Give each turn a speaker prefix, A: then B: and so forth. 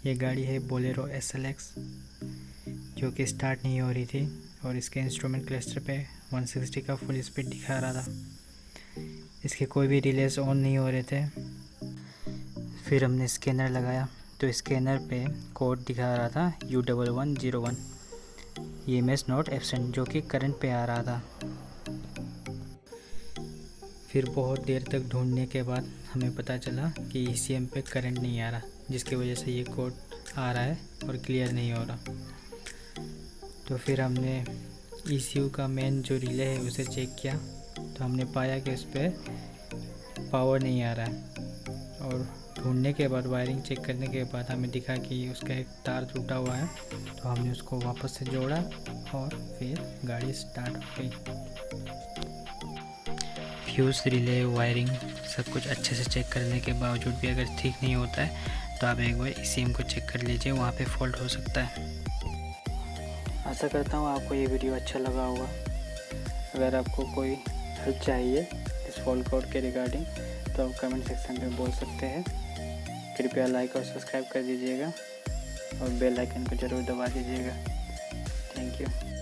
A: ये गाड़ी है बोलेरो SLX, जो कि स्टार्ट नहीं हो रही थी और इसके इंस्ट्रूमेंट क्लस्टर पे 160 का फुल स्पीड दिखा रहा था। इसके कोई भी रिलेस ऑन नहीं हो रहे थे। फिर हमने स्कैनर लगाया तो स्कैनर पे कोड दिखा रहा था U1101 EMS नॉट एब्सेंट, जो कि करंट पे आ रहा था। फिर बहुत देर तक ढूंढने के बाद हमें पता चला कि ECM पे करंट नहीं आ रहा, जिसकी वजह से ये कोड आ रहा है और क्लियर नहीं हो रहा। तो फिर हमने ECU का मेन जो रिले है उसे चेक किया तो हमने पाया कि उस पर पावर नहीं आ रहा है। और ढूंढने के बाद, वायरिंग चेक करने के बाद हमें दिखा कि उसका एक तार टूटा हुआ है। तो हमने उसको वापस से जोड़ा और फिर गाड़ी स्टार्ट हो गई। फ्यूज़, रिले, वायरिंग सब कुछ अच्छे से चेक करने के बावजूद भी अगर ठीक नहीं होता है तो आप एक बार ECM को चेक कर लीजिए, वहाँ पे फॉल्ट हो सकता है। आशा करता हूँ आपको ये वीडियो अच्छा लगा होगा। अगर आपको कोई हेल्प चाहिए इस फॉल्ट कोड के रिगार्डिंग तो आप कमेंट सेक्शन में बोल सकते हैं। कृपया लाइक और सब्सक्राइब कर दीजिएगा और बेल आइकन को ज़रूर दबा दीजिएगा। Thank you.